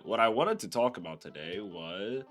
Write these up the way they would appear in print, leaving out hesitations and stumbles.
what I wanted to talk about today was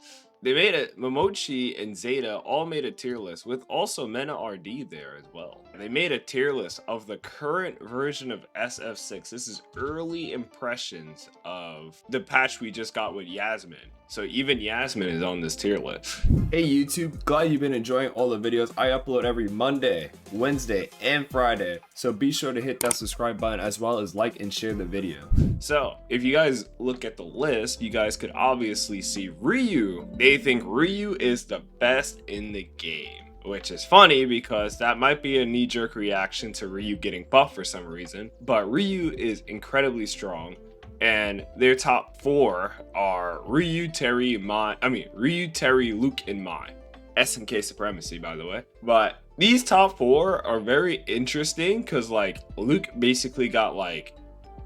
they made it. Momochi and Zeta all made a tier list with also MenaRD there as well. And they made a tier list of the current version of SF6. This is early impressions of the patch we just got with Yasmine. So even Yasmine is on this tier list. Hey YouTube, glad you've been enjoying all the videos I upload every Monday, Wednesday, and Friday. So be sure to hit that subscribe button as well as like and share the video. So if you guys look at the list, you guys could obviously see Ryu. They think Ryu is the best in the game. Which is funny because that might be a knee-jerk reaction to Ryu getting buffed for some reason. But Ryu is incredibly strong. And their top four are Ryu, Terry, Luke, and Mai. SNK supremacy, by the way. But these top four are very interesting because like Luke basically got like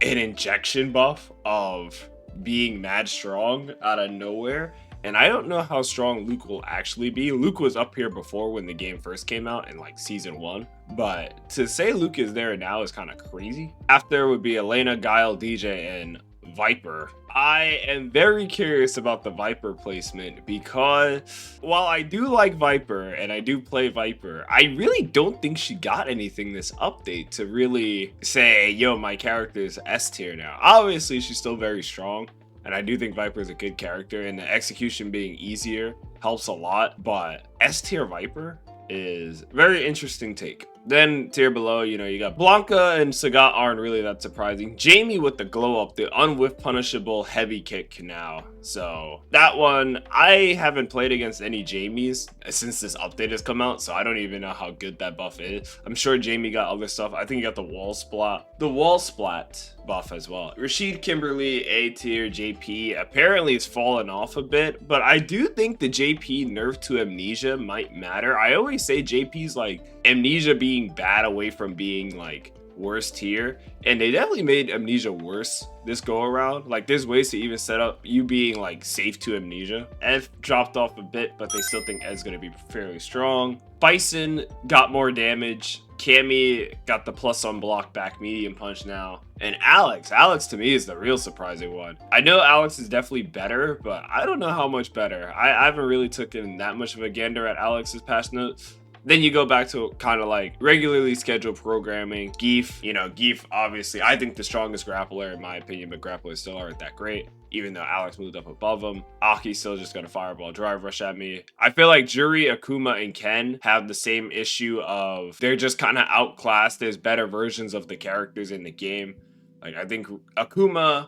an injection buff of being mad strong out of nowhere. And I don't know how strong Luke will actually be. Luke was up here before when the game first came out in like season 1. But to say Luke is there now is kind of crazy. After would be Elena, Guile, DJ, and Viper. I am very curious about the Viper placement because while I do like Viper and I do play Viper, I really don't think she got anything this update to really say, yo, my character is S tier now. Obviously, she's still very strong. And I do think Viper is a good character, and the execution being easier helps a lot. But S tier Viper is very interesting take. Then tier below, you know, you got Blanca and Sagat aren't really that surprising. Jamie with the glow up, the unwhiff punishable heavy kick now. So that one, I haven't played against any Jamies since this update has come out, so I don't even know how good that buff is. I'm sure Jamie got other stuff. I think he got the wall splat buff as well. Rashid, Kimberly, A tier, JP apparently it's fallen off a bit, but I do think the JP nerf to amnesia might matter. I always say JP's like amnesia being bad away from being like worst tier, and they definitely made amnesia worse this go around. Like there's ways to even set up you being like safe to amnesia. Ed dropped off a bit, but they still think Ed's gonna be fairly strong. Bison got more damage. Cammy got the plus on block back medium punch now. And Alex to me is the real surprising one. I know Alex is definitely better, but I don't know how much better. I haven't really taken that much of a gander at Alex's patch notes. Then you go back to kind of like regularly scheduled programming. Geef, you know, Geef obviously I think the strongest grappler in my opinion, but grapplers still aren't that great, even though Alex moved up above him. Aki still just got a fireball drive rush at me. I feel like Juri, Akuma, and Ken have the same issue of they're just kind of outclassed. There's better versions of the characters in the game. Like I think Akuma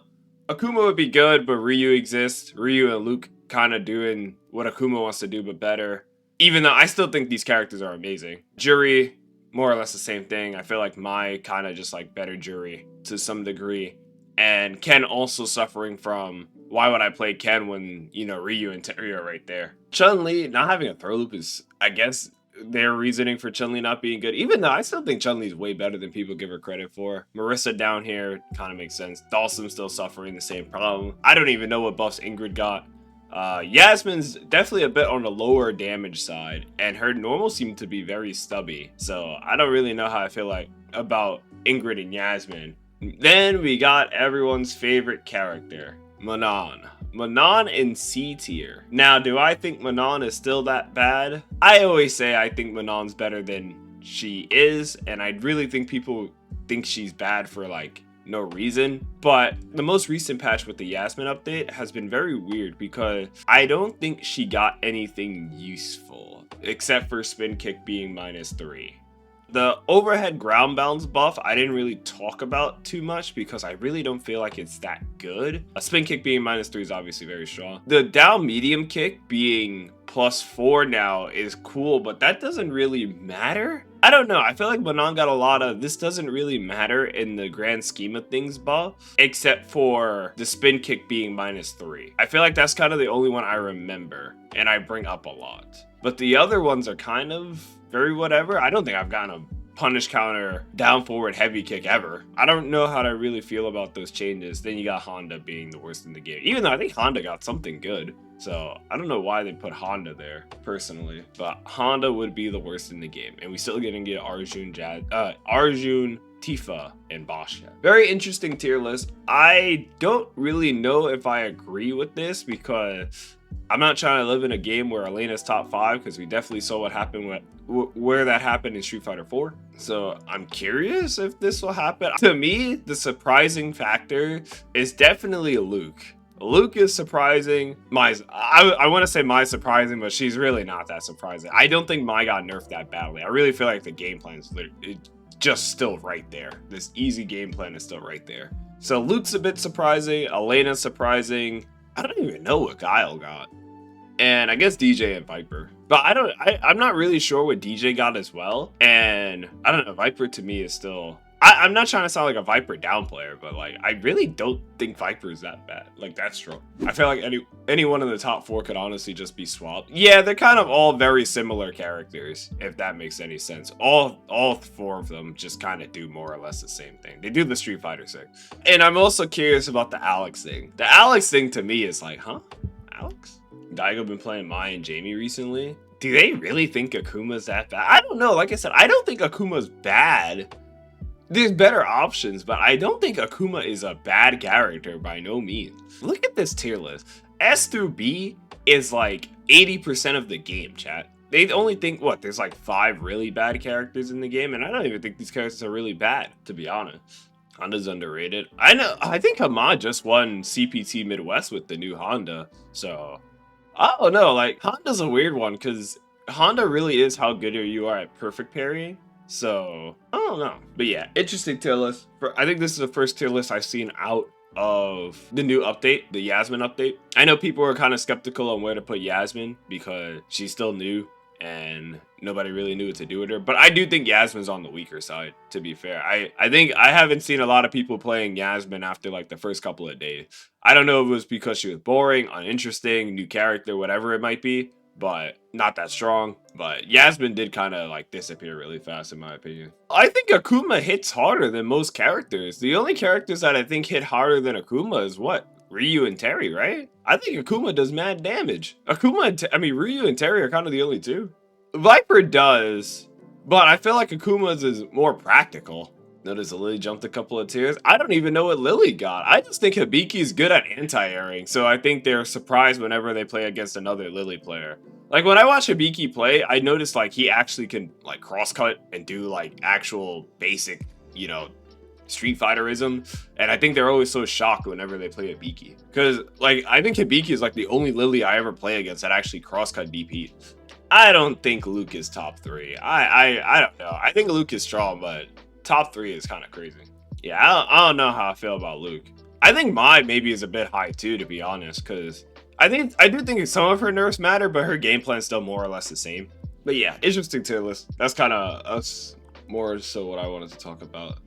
would be good, but Ryu exists. Ryu and Luke kind of doing what Akuma wants to do, but better. Even though I still think these characters are amazing. Juri, more or less the same thing. I feel like Mai kind of just like better Juri to some degree. And Ken also suffering from, why would I play Ken when, you know, Ryu and Terry are right there. Chun-Li not having a throw loop is, I guess, their reasoning for Chun-Li not being good. Even though I still think Chun-Li is way better than people give her credit for. Marissa down here kind of makes sense. Dawson still suffering the same problem. I don't even know what buffs Ingrid got. Yasmine's definitely a bit on the lower damage side, and her normal seemed to be very stubby, so I don't really know how I feel like about Ingrid and Yasmine. Then we got everyone's favorite character, Manon. Manon in C tier. Now, do I think Manon is still that bad? I always say I think Manon's better than she is, and I really think people think she's bad for like no reason. But the most recent patch with the Yasmine update has been very weird because I don't think she got anything useful except for spin kick being -3. The overhead ground bounce buff I didn't really talk about too much because I really don't feel like it's that good. A spin kick being -3 is obviously very strong. The down medium kick being +4 now is cool, but that doesn't really matter. I don't know, I feel like Manon got a lot of this doesn't really matter in the grand scheme of things buff, except for the spin kick being -3. I feel like that's kind of the only one I remember and I bring up a lot. But the other ones are kind of very whatever. I don't think I've gotten a punish counter down forward heavy kick ever. I don't know how to really feel about those changes. Then you got Honda being the worst in the game, even though I think Honda got something good. So I don't know why they put Honda there personally, but Honda would be the worst in the game. And we still gonna get Arjun, Arjun, Tifa, and Basha. Very interesting tier list. I don't really know if I agree with this because I'm not trying to live in a game where Elena's top 5 because we definitely saw what happened where that happened in Street Fighter 4. So I'm curious if this will happen. To me, the surprising factor is definitely Luke. Luke is surprising. I want to say Mai's surprising, but she's really not that surprising. I don't think Mai got nerfed that badly. I really feel like the game plan is just still right there. This easy game plan is still right there. So Luke's a bit surprising. Elena's surprising. I don't even know what Guile got. And I guess DJ and Viper. But I'm not really sure what DJ got as well. And I don't know, Viper to me is still... I'm not trying to sound like a Viper down player, but like I really don't think Viper is that bad. Like that's strong. I feel like any one of the top 4 could honestly just be swapped. Yeah, they're kind of all very similar characters, if that makes any sense. All 4 of them just kind of do more or less the same thing. They do the Street Fighter 6. And I'm also curious about the Alex thing. The Alex thing to me is like, huh? Alex? Daigo been playing Mai and Jamie recently. Do they really think Akuma's that bad? I don't know. Like I said, I don't think Akuma's bad. There's better options, but I don't think Akuma is a bad character by no means. Look at this tier list. S through B is like 80% of the game, chat. They only think, what, there's like 5 really bad characters in the game, and I don't even think these characters are really bad, to be honest. Honda's underrated. I think Hamad just won CPT Midwest with the new Honda, so... I don't know, like, Honda's a weird one, because Honda really is how good you are at perfect parrying. So, I don't know. But yeah, interesting tier list. I think this is the first tier list I've seen out of the new update, the Yasmine update. I know people are kind of skeptical on where to put Yasmine because she's still new and nobody really knew what to do with her. But I do think Yasmine's on the weaker side, to be fair. I think I haven't seen a lot of people playing Yasmine after like the first couple of days. I don't know if it was because she was boring, uninteresting, new character, whatever it might be, but not that strong. But Yasmine did kind of like disappear really fast in my opinion. I think Akuma hits harder than most characters. The only characters that I think hit harder than Akuma is what? Ryu and Terry, right? I think Akuma does mad damage. Ryu and Terry are kind of the only 2. Viper does, but I feel like Akuma's is more practical. Notice Lily jumped a couple of tiers. I don't even know what Lily got. I just think Hibiki's good at anti-airing, so I think they're surprised whenever they play against another Lily player. Like when I watch Hibiki play, I noticed like he actually can like cross-cut and do like actual basic, you know, Street Fighterism, and I think they're always so shocked whenever they play Hibiki. Because like I think Hibiki is like the only Lily I ever play against that actually cross-cut DP. I don't think Luke is top 3. I don't know. I think Luke is strong, but top 3 is kind of crazy. Yeah, I don't know how I feel about Luke. I think Mai maybe is a bit high too, to be honest, because I do think some of her nerfs matter, but her game plan is still more or less the same. But yeah, interesting tier list. That's kind of more so what I wanted to talk about.